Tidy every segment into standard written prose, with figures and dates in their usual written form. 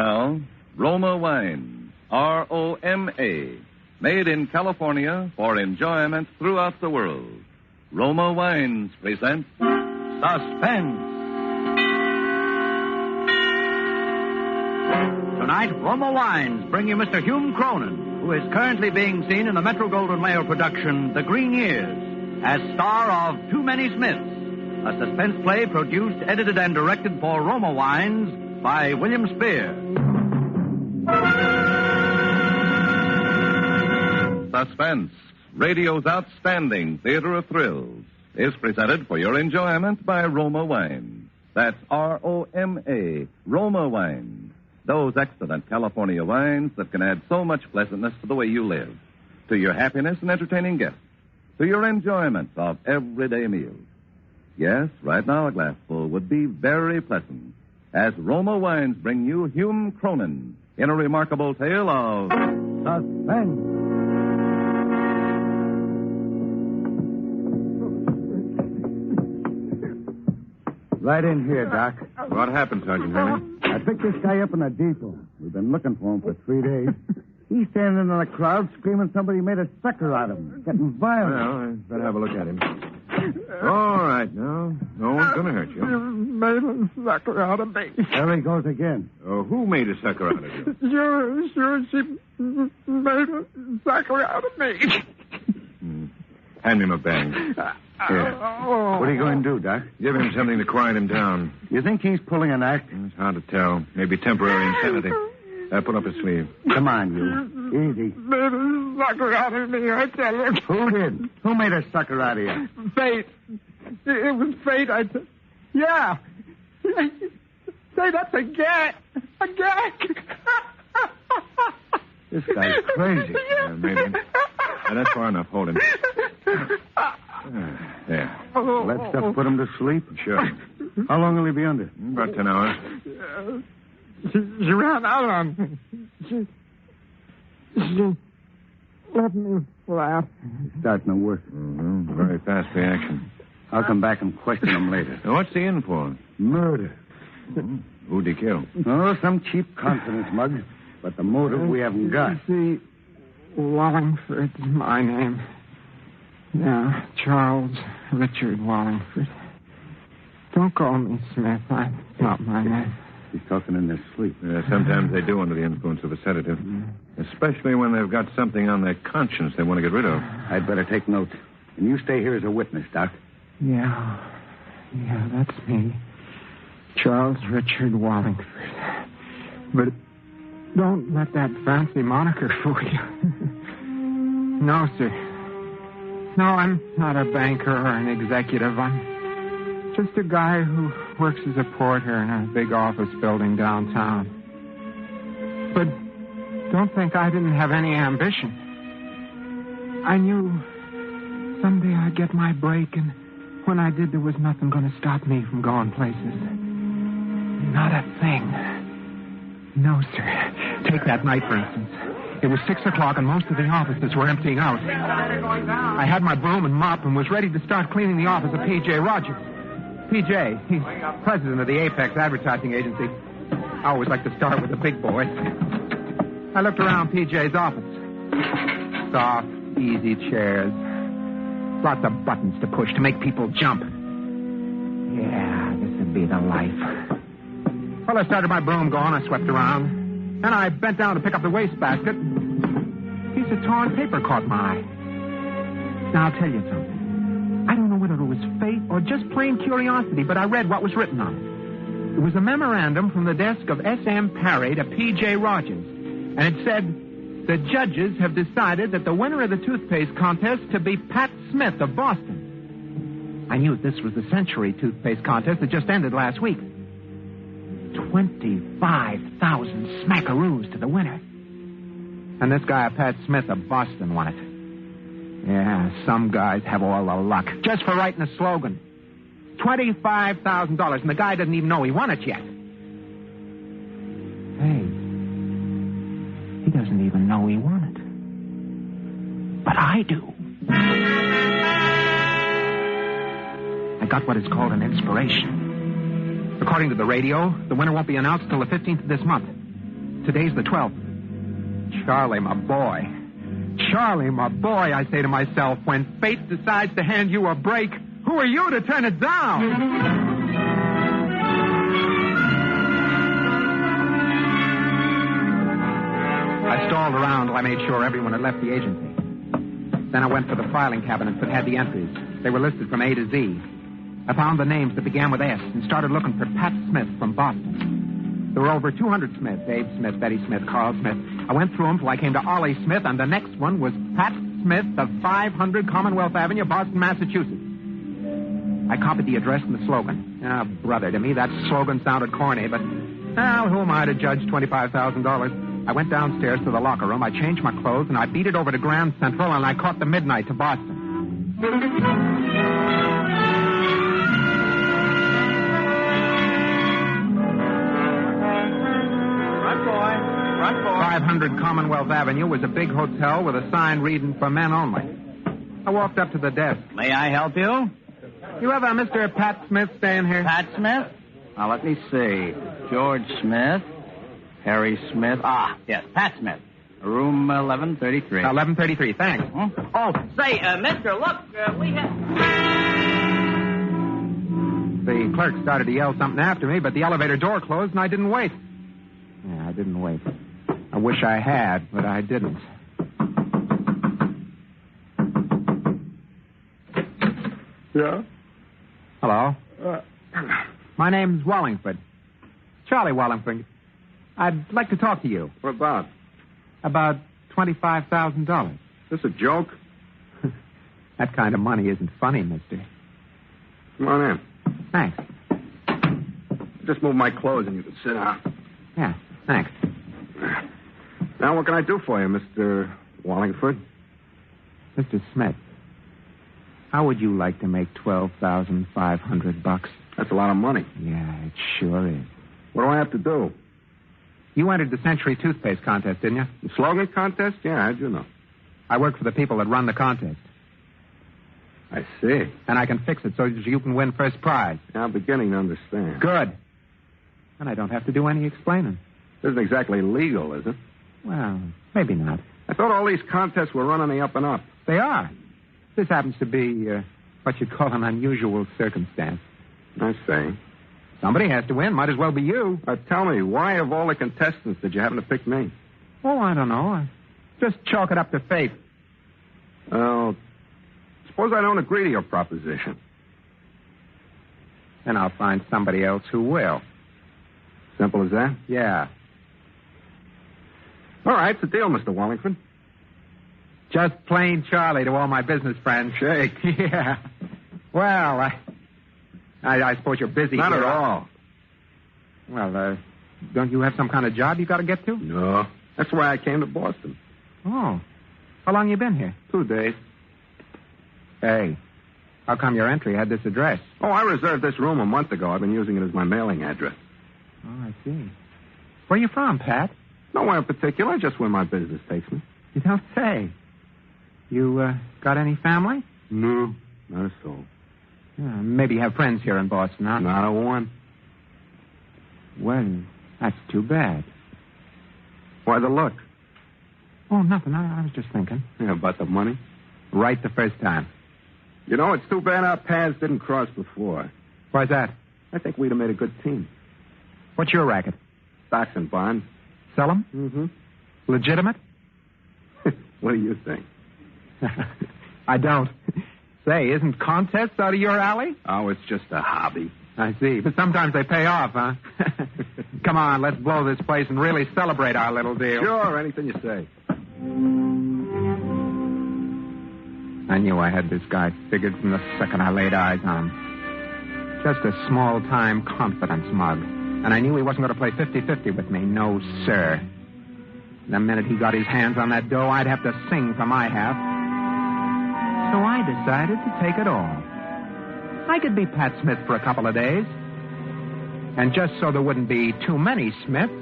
Now, Roma Wines, R-O-M-A, made in California for enjoyment throughout the world. Roma Wines present Suspense. Tonight, Roma Wines bring you Mr. Hume Cronin, who is currently being seen in the Metro-Goldwyn-Mayer production, The Green Years, as star of Too Many Smiths, a suspense play produced, edited, and directed for Roma Wines by William Spear. Suspense, radio's outstanding theater of thrills, is presented for your enjoyment by Roma Wines. That's R-O-M-A, Roma Wines. Those excellent California wines that can add so much pleasantness to the way you live, to your happiness and entertaining guests, to your enjoyment of everyday meals. Yes, right now a glassful would be very pleasant, as Roma Wines bring you Hume Cronin in a remarkable tale of suspense. Right in here, Doc. What happened, Sergeant Henry? I picked this guy up in a depot. We've been looking for him for 3 days. He's standing in the crowd screaming somebody made a sucker out of him. Getting violent. Well, I better have a look at him. All right, now. No one's going to hurt you. Made a sucker out of me. There he goes again. Oh, who made a sucker out of you? Sure, she made a sucker out of me. Hand me my bag. Here. What are you going to do, Doc? Give him something to quiet him down. You think he's pulling an act? It's hard to tell. Maybe temporary insanity. Pull up his sleeve. Come on, you. Easy. Made a sucker out of me, I tell you. Who did? Who made a sucker out of you? Fate. It was fate, Yeah. Say, that's a gag. A gag. This guy's crazy. Maybe. That's far enough. Hold him. There. That stuff put him to sleep? Sure. How long will he be under? About 10 hours. She ran out on me. She let me flat. It's starting to work. Mm-hmm. Very fast reaction. I'll come back and question him later. Now, what's he in for? Murder. Who'd he kill? Oh, some cheap confidence mug. But the motive we haven't got. See, Wallingford's my name. Yeah, Charles Richard Wallingford. Don't call me Smith. That's not my name. He's talking in his sleep. Sometimes they do under the influence of a sedative. Especially when they've got something on their conscience they want to get rid of. I'd better take note. And you stay here as a witness, Doc. Yeah, that's me. Charles Richard Wallingford. But don't let that fancy moniker fool you. No, sir. No, I'm not a banker or an executive. I'm just a guy who works as a porter in a big office building downtown. But don't think I didn't have any ambition. I knew someday I'd get my break, and when I did, there was nothing going to stop me from going places. Not a thing. No, sir. Take that night, for instance. It was 6 o'clock, and most of the offices were emptying out. I had my broom and mop and was ready to start cleaning the office of P.J. Rogers. P.J., he's president of the Apex Advertising Agency. I always like to start with the big boys. I looked around P.J.'s office. Soft, easy chairs. Lots of buttons to push to make people jump. Yeah, this would be the life. Well, I started my broom going. I swept around. Then I bent down to pick up the wastebasket. A piece of torn paper caught my eye. Now, I'll tell you something. I don't know whether it was fate or just plain curiosity, but I read what was written on it. It was a memorandum from the desk of S.M. Parry to P.J. Rogers. And it said, the judges have decided that the winner of the toothpaste contest to be Pat Smith of Boston. I knew this was the Century toothpaste contest that just ended last week. 25,000 smackaroos to the winner. And this guy, Pat Smith of Boston, won it. Yeah, some guys have all the luck. Just for writing a slogan. $25,000, and the guy doesn't even know he won it yet. Hey, he doesn't even know he won it. But I do. I got what is called an inspiration. According to the radio, the winner won't be announced till the 15th of this month. Today's the 12th. Charlie, my boy. Charlie, my boy, I say to myself, when fate decides to hand you a break, who are you to turn it down? I stalled around till I made sure everyone had left the agency. Then I went for the filing cabinets that had the entries. They were listed from A to Z. I found the names that began with S and started looking for Pat Smith from Boston. There were over 200 Smiths, Abe Smith, Betty Smith, Carl Smith. I went through them till I came to Ollie Smith, and the next one was Pat Smith of 500 Commonwealth Avenue, Boston, Massachusetts. I copied the address and the slogan. Ah, brother, to me that slogan sounded corny, but, well, who am I to judge $25,000? I went downstairs to the locker room, I changed my clothes, and I beat it over to Grand Central, and I caught the midnight to Boston. Front boy. 500 Commonwealth Avenue was a big hotel with a sign reading for men only. I walked up to the desk. May I help you? You have a Mr. Pat Smith staying here? Pat Smith? Now, let me see. George Smith. Harry Smith. Ah, yes, Pat Smith. Room 1133. 1133, thanks. Oh, say, mister, look, we have... The clerk started to yell something after me, but the elevator door closed and I didn't wait. Yeah, I didn't wait. I wish I had, but I didn't. Yeah? Hello? My name's Wallingford. Charlie Wallingford. I'd like to talk to you. What about? About $25,000. Is this a joke? That kind of money isn't funny, mister. Come on in. Thanks. Just move my clothes and you can sit down. Yeah, thanks. Now, what can I do for you, Mr. Wallingford? Mr. Smith, how would you like to make $12,500? That's a lot of money. Yeah, it sure is. What do I have to do? You entered the Century Toothpaste contest, didn't you? The slogan contest? Yeah, how'd you know? I work for the people that run the contest. I see. And I can fix it so that you can win first prize. Now I'm beginning to understand. Good. And I don't have to do any explaining. This isn't exactly legal, is it? Well, maybe not. I thought all these contests were running the up and up. They are. This happens to be what you'd call an unusual circumstance. I see. Somebody has to win. Might as well be you. Tell me, why of all the contestants did you happen to pick me? Oh, I don't know. Just chalk it up to fate. Well, suppose I don't agree to your proposition. Then I'll find somebody else who will. Simple as that? Yeah. All right, it's a deal, Mr. Wallingford. Just plain Charlie to all my business friends. Shake. Yeah. Well, I suppose you're busy. Not here. at all. Well, don't you have some kind of job you got to get to? No. That's why I came to Boston. Oh. How long you been here? 2 days. Hey, how come your entry had this address? Oh, I reserved this room a month ago. I've been using it as my mailing address. Oh, I see. Where you from, Pat? Nowhere in particular, just where my business takes me. You don't say. You got any family? No, not a soul. Maybe you have friends here in Boston, huh? Not a one. Well, that's too bad. Why the look? Oh, nothing. I was just thinking. Yeah, about the money? Right the first time. You know, it's too bad our paths didn't cross before. Why's that? I think we'd have made a good team. What's your racket? Stocks and bonds. Sell 'em? Mm-hmm. Legitimate? What do you think? I don't. Say, isn't contests out of your alley? Oh, it's just a hobby. I see. But sometimes they pay off, huh? Come on, let's blow this place and really celebrate our little deal. Sure, anything you say. I knew I had this guy figured from the second I laid eyes on him. Just a small-time confidence mug. And I knew he wasn't going to play 50-50 with me. No, sir. The minute he got his hands on that dough, I'd have to sing for my half. So I decided to take it all. I could be Pat Smith for a couple of days. And just so there wouldn't be too many Smiths,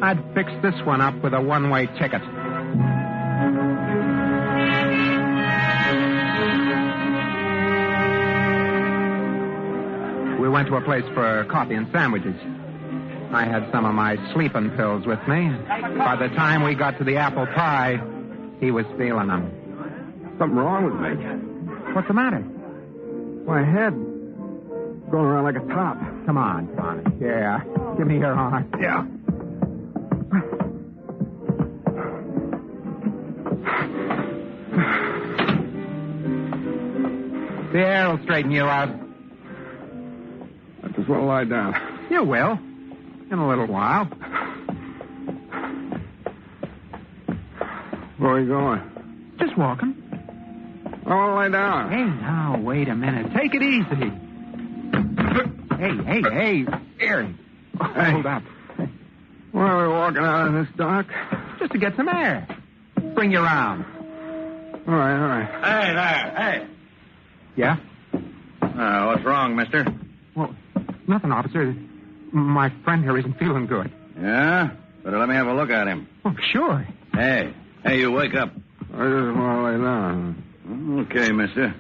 I'd fix this one up with a one-way ticket. We went to a place for coffee and sandwiches. I had some of my sleeping pills with me. By the time we got to the apple pie, he was feeling them. Something wrong with me. What's the matter? My head going around like a top. Come on. Yeah. Give me your arm. Yeah. The air will straighten you out. I just want to lie down. You will. In a little while. Where are you going? Just walking. I want to lie down. Hey, now, wait a minute. Take it easy. Hey. Here. Hold up. Why are we walking out in this dark? Just to get some air. Bring you around. All right. Hey there. Hey. Yeah? What's wrong, mister? Well, nothing, officer. My friend here isn't feeling good. Yeah? Better let me have a look at him. Oh, sure. Hey, you wake up. I just want to lay down. Okay, mister.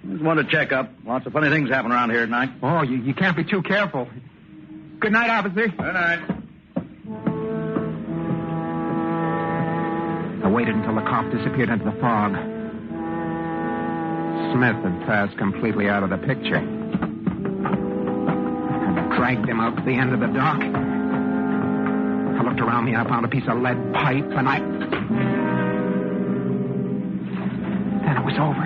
Just want to check up. Lots of funny things happen around here at night. Oh, you can't be too careful. Good night, officer. Good night. I waited until the cop disappeared into the fog. Smith had passed completely out of the picture. I dragged him out to the end of the dock. I looked around me and I found a piece of lead pipe, and Then it was over.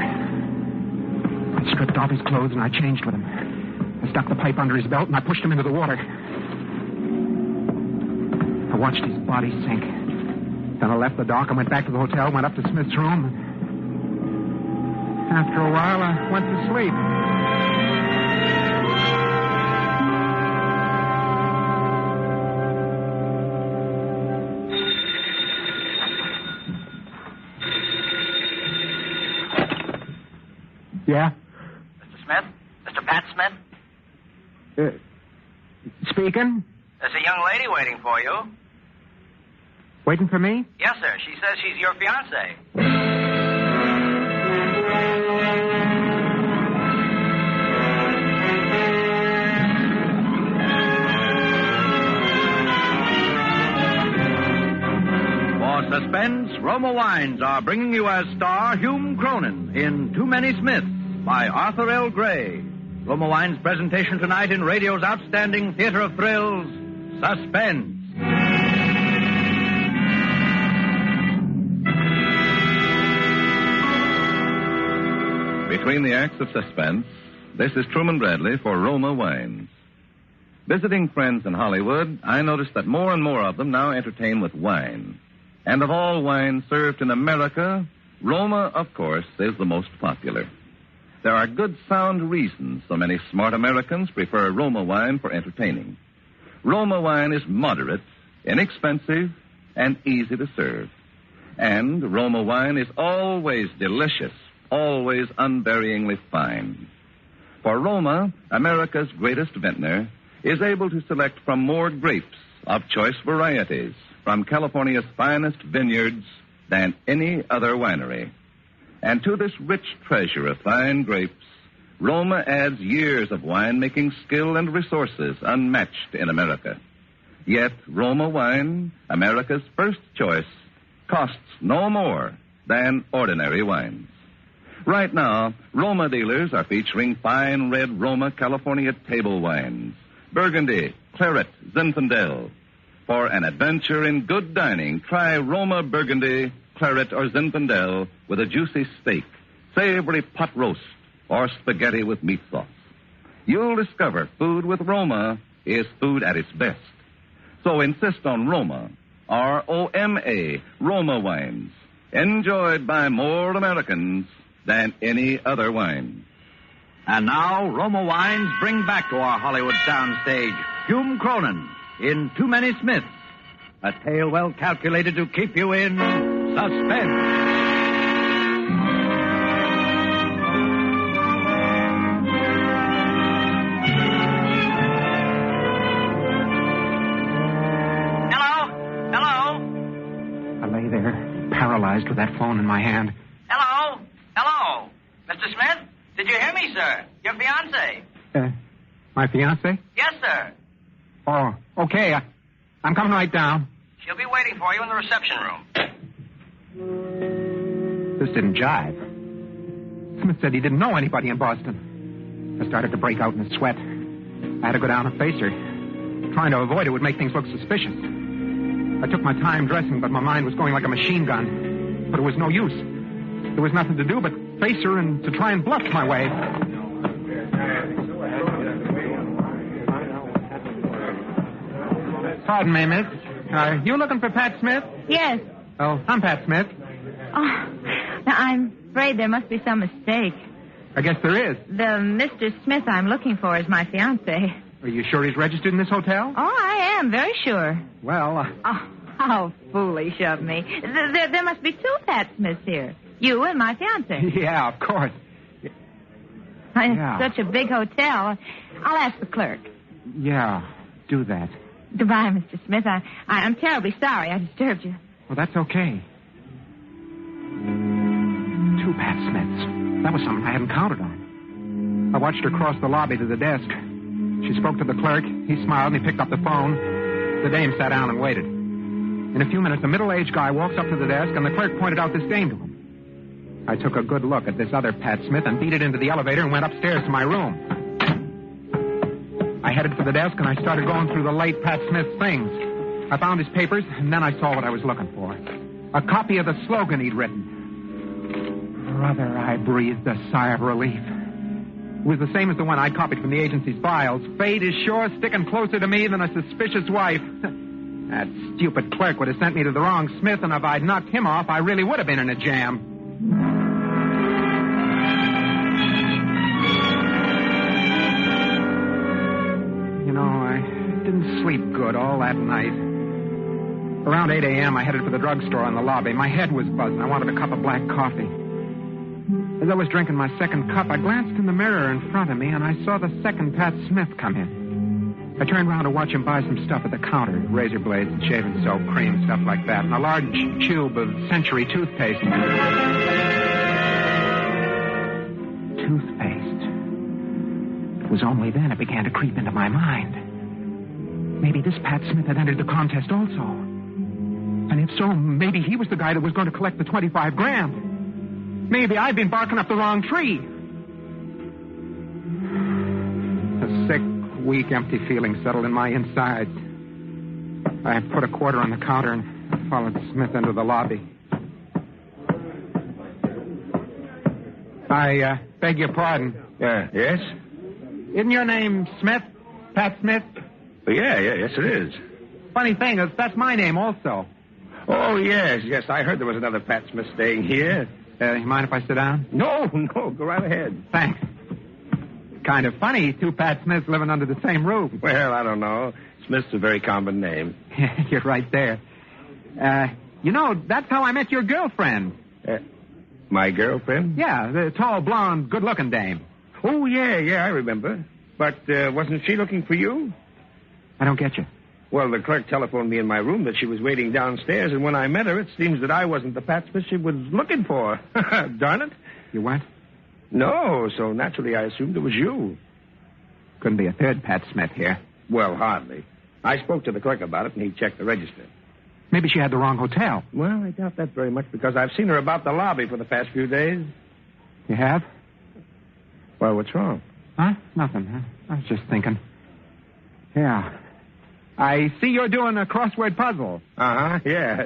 I stripped off his clothes and I changed with him. I stuck the pipe under his belt and I pushed him into the water. I watched his body sink. Then I left the dock and went back to the hotel, went up to Smith's room. After a while, I went to sleep. Yeah? Mr. Smith? Mr. Pat Smith? Speaking? There's a young lady waiting for you. Waiting for me? Yes, sir. She says she's your fiancée. For Suspense, Roma Wines are bringing you as star Hume Cronin in Too Many Smiths by Arthur L. Gray. Roma Wines' presentation tonight in radio's outstanding theater of thrills, Suspense. Between the acts of Suspense, this is Truman Bradley for Roma Wines. Visiting friends in Hollywood, I noticed that more and more of them now entertain with wine. And of all wines served in America, Roma, of course, is the most popular. There are good, sound reasons so many smart Americans prefer Roma wine for entertaining. Roma wine is moderate, inexpensive, and easy to serve. And Roma wine is always delicious, always unvaryingly fine. For Roma, America's greatest vintner, is able to select from more grapes of choice varieties from California's finest vineyards than any other winery. And to this rich treasure of fine grapes, Roma adds years of winemaking skill and resources unmatched in America. Yet Roma wine, America's first choice, costs no more than ordinary wines. Right now, Roma dealers are featuring fine red Roma California table wines, Burgundy, Claret, Zinfandel. For an adventure in good dining, try Roma Burgundy, Claret, or Zinfandel with a juicy steak, savory pot roast, or spaghetti with meat sauce. You'll discover food with Roma is food at its best. So insist on Roma, R-O-M-A, Roma wines, enjoyed by more Americans than any other wine. And now, Roma Wines bring back to our Hollywood soundstage Hume Cronin in Too Many Smiths, a tale well calculated to keep you in suspense. Hello? I lay there, paralyzed with that phone in my hand. Hello? Mr. Smith? Did you hear me, sir? Your fiancée. My fiancée? Yes, sir. Oh, okay. I'm coming right down. She'll be waiting for you in the reception room. This didn't jive. Smith said he didn't know anybody in Boston. I started to break out in a sweat. I had to go down and face her. Trying to avoid it would make things look suspicious. I took my time dressing, but my mind was going like a machine gun. But it was no use. There was nothing to do but face her and to try and bluff my way. Pardon me, miss. Are you looking for Pat Smith? Yes. Oh, I'm Pat Smith. Oh, now I'm afraid there must be some mistake. I guess there is. The Mr. Smith I'm looking for is my fiancé. Are you sure he's registered in this hotel? Oh, I am, very sure. Well, Oh, how foolish of me. There must be two Pat Smiths here. You and my fiancé. yeah, of course. It's Yeah. such a big hotel. I'll ask the clerk. Yeah, do that. Goodbye, Mr. Smith. I'm terribly sorry I disturbed you. Well, that's okay. Two Pat Smiths. That was something I hadn't counted on. I watched her cross the lobby to the desk. She spoke to the clerk. He smiled and he picked up the phone. The dame sat down and waited. In a few minutes, a middle-aged guy walks up to the desk and the clerk pointed out this dame to him. I took a good look at this other Pat Smith and beat it into the elevator and went upstairs to my room. I headed for the desk and I started going through the late Pat Smith things. I found his papers and then I saw what I was looking for. A copy of the slogan he'd written. Brother, I breathed a sigh of relief. It was the same as the one I copied from the agency's files. Fate is sure sticking closer to me than a suspicious wife. That stupid clerk would have sent me to the wrong Smith, and if I'd knocked him off, I really would have been in a jam. You know, I didn't sleep good all that night. Around 8 a.m., I headed for the drugstore in the lobby. My head was buzzing. I wanted a cup of black coffee. As I was drinking my second cup, I glanced in the mirror in front of me, and I saw the second Pat Smith come in. I turned around to watch him buy some stuff at the counter, razor blades and shaving soap, cream, stuff like that, and a large tube of Century toothpaste. Toothpaste. It was only then it began to creep into my mind. Maybe this Pat Smith had entered the contest also. And if so, maybe he was the guy that was going to collect the 25 grand. Maybe I'd been barking up the wrong tree. A sick, weak, empty feeling settled in my insides. I put a quarter on the counter and followed Smith into the lobby. I beg your pardon. Yes? Isn't your name Smith? Pat Smith? Yes, it is. Funny thing is, that's my name also. Oh, yes. I heard there was another Pat Smith staying here. You mind if I sit down? No, go right ahead. Thanks. Kind of funny, two Pat Smiths living under the same roof. Well, I don't know. Smith's a very common name. You're right there. You know, that's how I met your girlfriend. My girlfriend? Yeah, the tall, blonde, good-looking dame. Oh, yeah, I remember. But wasn't she looking for you? I don't get you. Well, the clerk telephoned me in my room that she was waiting downstairs, and when I met her, it seems that I wasn't the Pat Smith she was looking for. Darn it. You what? No, so naturally I assumed it was you. Couldn't be a third Pat Smith here. Well, hardly. I spoke to the clerk about it, and he checked the register. Maybe she had the wrong hotel. Well, I doubt that very much, because I've seen her about the lobby for the past few days. You have? Well, what's wrong? Huh? Nothing. Huh? I was just thinking. Yeah. I see you're doing a crossword puzzle. Uh-huh, yeah.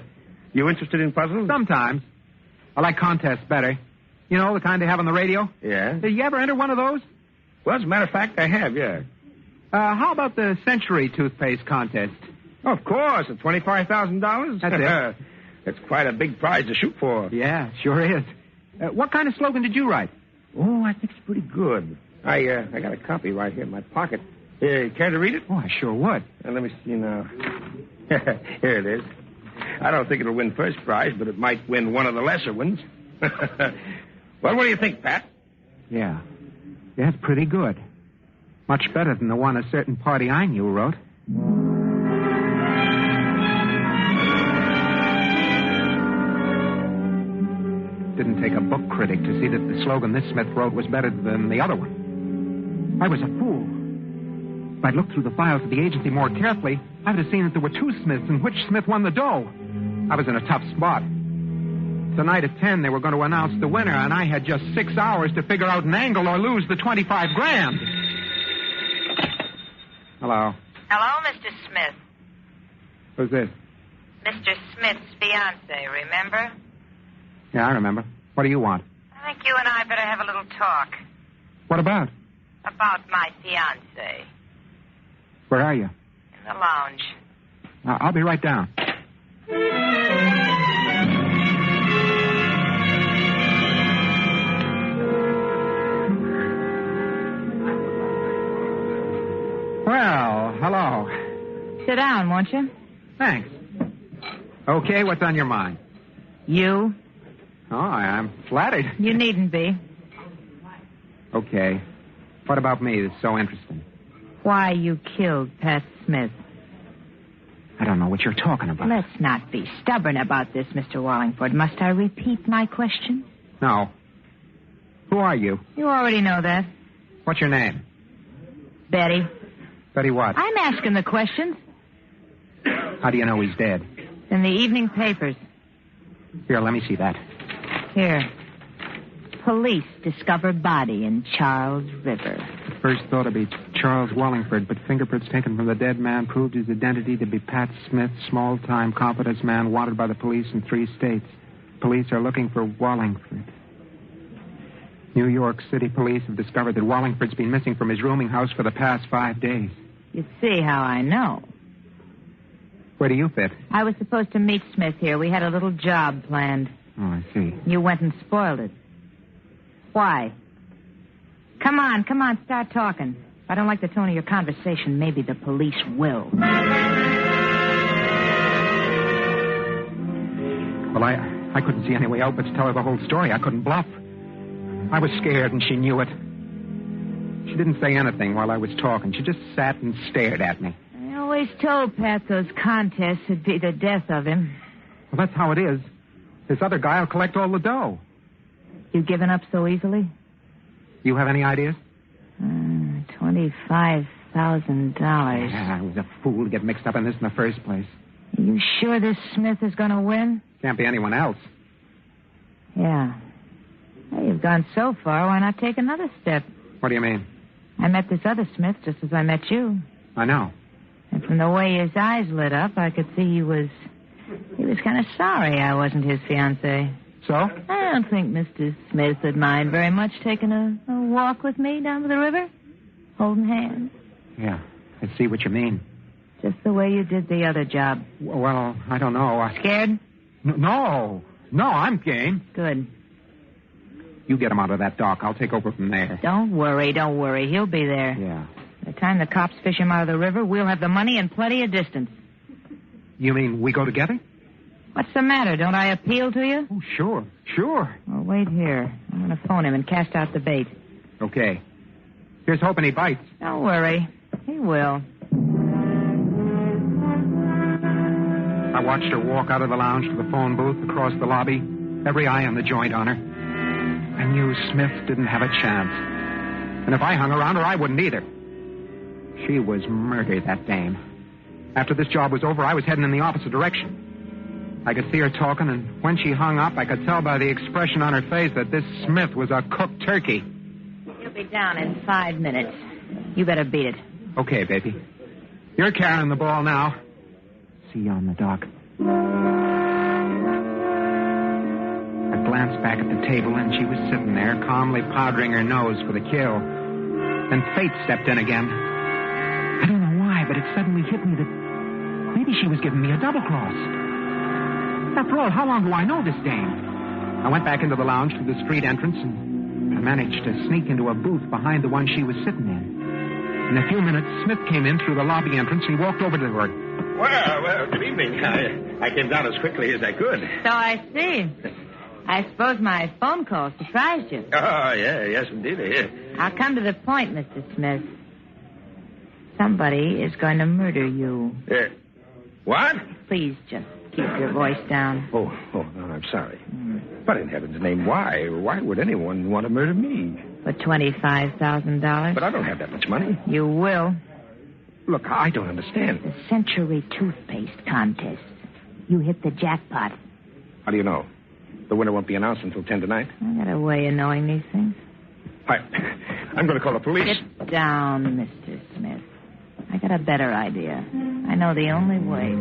You interested in puzzles? Sometimes. I like contests better. You know, the kind they have on the radio? Yeah. Did you ever enter one of those? Well, as a matter of fact, I have, yeah. How about the Century toothpaste contest? Of course, at $25,000. That's it. That's quite a big prize to shoot for. Yeah, sure is. What kind of slogan did you write? Oh, I think it's pretty good. I got a copy right here in my pocket. Care to read it? Oh, I sure would. Let me see now. Here it is. I don't think it'll win first prize, but it might win one of the lesser ones. Well, what do you think, Pat? Yeah. Yeah, it's pretty good. Much better than the one a certain party I knew wrote. Didn't take a book critic to see that the slogan this Smith wrote was better than the other one. I was a fool. If I'd looked through the files of the agency more carefully, I would have seen that there were 2 Smiths and which Smith won the dough. I was in a tough spot. Tonight at 10, they were going to announce the winner, and I had just 6 hours to figure out an angle or lose the $25,000. Hello. Hello, Mr. Smith. Who's this? Mr. Smith's fiancé, remember? Yeah, I remember. What do you want? I think you and I better have a little talk. What about? About my fiancé. Where are you? In the lounge. I'll be right down. Well, hello. Sit down, won't you? Thanks. Okay, what's on your mind? You? Oh, I'm flattered. You needn't be. Okay. What about me that's so interesting? Why you killed Pat Smith. I don't know what you're talking about. Let's not be stubborn about this, Mr. Wallingford. Must I repeat my question? No. Who are you? You already know that. What's your name? Betty. Betty what? I'm asking the questions. How do you know he's dead? In the evening papers. Here, let me see that. Here. Police discover body in Charles River. First thought to be Charles Wallingford, but fingerprints taken from the dead man proved his identity to be Pat Smith, small-time confidence man wanted by the police in 3 states. Police are looking for Wallingford. New York City police have discovered that Wallingford's been missing from his rooming house for the past 5 days. You see how I know. Where do you fit? I was supposed to meet Smith here. We had a little job planned. Oh, I see. You went and spoiled it. Why? Come on, start talking. If I don't like the tone of your conversation, maybe the police will. Well, I couldn't see any way out but to tell her the whole story. I couldn't bluff. I was scared, and she knew it. She didn't say anything while I was talking. She just sat and stared at me. I always told Pat those contests would be the death of him. Well, that's how it is. This other guy will collect all the dough. You giving up so easily? You have any ideas? $25,000. Yeah, I was a fool to get mixed up in this in the first place. Are you sure this Smith is going to win? Can't be anyone else. Yeah. Well, you've gone so far. Why not take another step? What do you mean? I met this other Smith just as I met you. I know. And from the way his eyes lit up, I could see he was kind of sorry I wasn't his fiancée. So? I don't think Mr. Smith would mind very much taking a walk with me down to the river, holding hands. Yeah, I see what you mean. Just the way you did the other job. Well, I don't know. Scared? No, I'm game. Good. You get him out of that dock. I'll take over from there. Don't worry. He'll be there. Yeah. By the time the cops fish him out of the river, we'll have the money and plenty of distance. You mean we go together? What's the matter? Don't I appeal to you? Oh, sure. Well, wait here. I'm going to phone him and cast out the bait. Okay. Here's hoping he bites. Don't worry. He will. I watched her walk out of the lounge to the phone booth across the lobby, every eye on the joint on her. I knew Smith didn't have a chance. And if I hung around her, I wouldn't either. She was murdered, that dame. After this job was over, I was heading in the opposite direction. I could see her talking, and when she hung up, I could tell by the expression on her face that this Smith was a cooked turkey. He'll be down in 5 minutes. You better beat it. Okay, baby. You're carrying the ball now. See you on the dock. I glanced back at the table, and she was sitting there, calmly powdering her nose for the kill. Then fate stepped in again. I don't know why, but it suddenly hit me that maybe she was giving me a double cross. After all, how long do I know this dame? I went back into the lounge through the street entrance, and I managed to sneak into a booth behind the one she was sitting in. In a few minutes, Smith came in through the lobby entrance and walked over to her. Well, good evening. I came down as quickly as I could. So I see. I suppose my phone call surprised you. Oh, yes, indeed. I'll come to the point, Mr. Smith. Somebody is going to murder you. What? Please just keep your voice down. Oh, no, I'm sorry. But in heaven's name, why? Why would anyone want to murder me? For $25,000. But I don't have that much money. You will. Look, I don't understand. The Century Toothpaste Contest. You hit the jackpot. How do you know? The winner won't be announced until 10 tonight. I got a way of knowing these things. I'm going to call the police. Sit down, Mr. Smith. I got a better idea. I know the only way.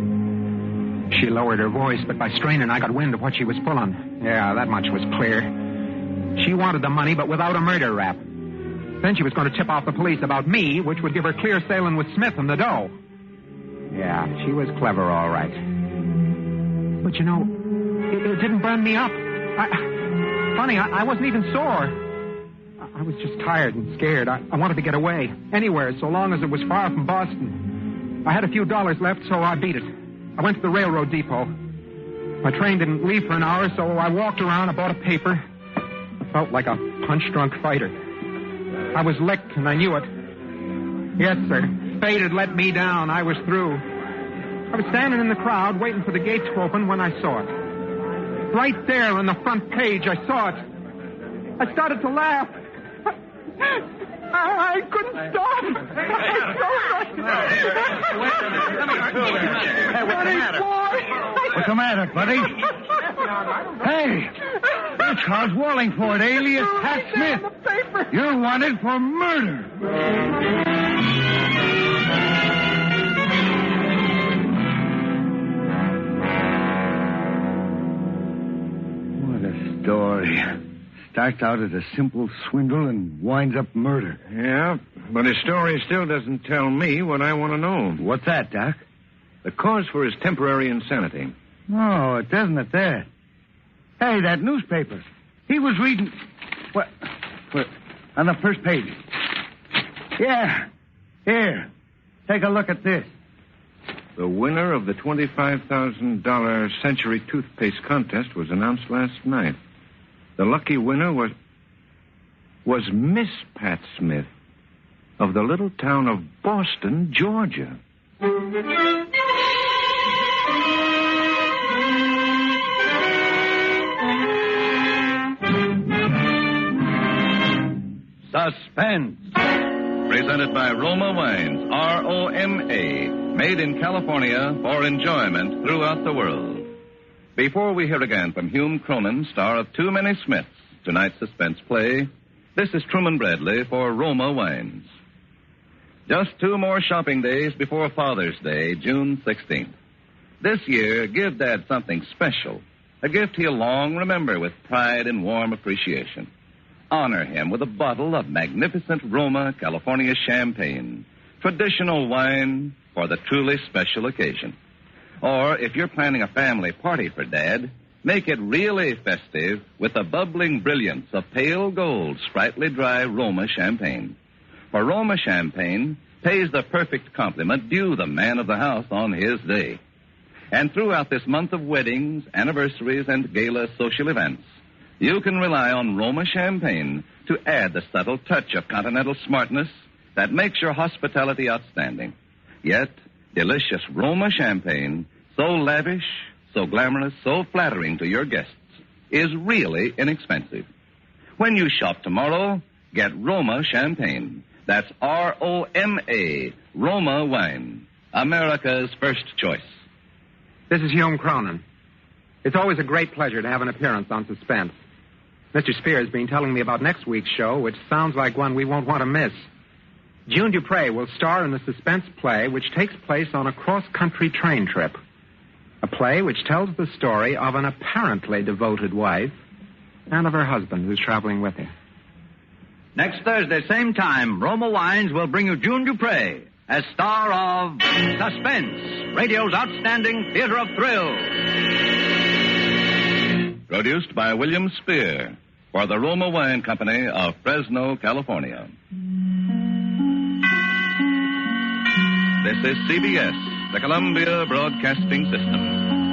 She lowered her voice, but by straining, I got wind of what she was pulling. Yeah, that much was clear. She wanted the money, but without a murder rap. Then she was going to tip off the police about me, which would give her clear sailing with Smith and the dough. Yeah, she was clever, all right. But, you know, it didn't burn me up. I wasn't even sore. I was just tired and scared. I wanted to get away. Anywhere, so long as it was far from Boston. I had a few dollars left, so I beat it. I went to the railroad depot. My train didn't leave for an hour, so I walked around. I bought a paper. I felt like a punch-drunk fighter. I was licked, and I knew it. Yes, sir. Fate had let me down. I was through. I was standing in the crowd, waiting for the gate to open when I saw it. Right there on the front page, I saw it. I started to laugh. I couldn't stop. What's the matter, buddy? Hey, it's Charles Wallingford, alias Pat Smith. You're wanted for murder. What a story. Starts out as a simple swindle and winds up murder. Yeah, but his story still doesn't tell me what I want to know. What's that, Doc? The cause for his temporary insanity. Oh, it doesn't at that. Hey, that newspaper. He was reading... What? On the first page. Yeah. Here. Take a look at this. The winner of the $25,000 Century Toothpaste Contest was announced last night. The lucky winner was Miss Pat Smith of the little town of Boston, Georgia. Suspense. Presented by Roma Wines, R-O-M-A, made in California for enjoyment throughout the world. Before we hear again from Hume Cronin, star of Too Many Smiths, tonight's suspense play, this is Truman Bradley for Roma Wines. Just 2 more shopping days before Father's Day, June 16th. This year, give Dad something special, a gift he'll long remember with pride and warm appreciation. Honor him with a bottle of magnificent Roma California champagne, traditional wine for the truly special occasion. Or, if you're planning a family party for Dad, make it really festive with the bubbling brilliance of pale gold, sprightly dry Roma champagne. For Roma champagne pays the perfect compliment due the man of the house on his day. And throughout this month of weddings, anniversaries, and gala social events, you can rely on Roma champagne to add the subtle touch of continental smartness that makes your hospitality outstanding. Yet, delicious Roma champagne, so lavish, so glamorous, so flattering to your guests, is really inexpensive. When you shop tomorrow, get Roma champagne. That's R-O-M-A, Roma wine, America's first choice. This is Hume Cronin. It's always a great pleasure to have an appearance on Suspense. Mr. Spear's been telling me about next week's show, which sounds like one we won't want to miss. June Dupre will star in the Suspense play, which takes place on a cross-country train trip. A play which tells the story of an apparently devoted wife and of her husband who's traveling with her. Next Thursday, same time, Roma Wines will bring you June Dupre as star of Suspense, radio's outstanding theater of thrills. Produced by William Spear for the Roma Wine Company of Fresno, California. This is CBS, the Columbia Broadcasting System.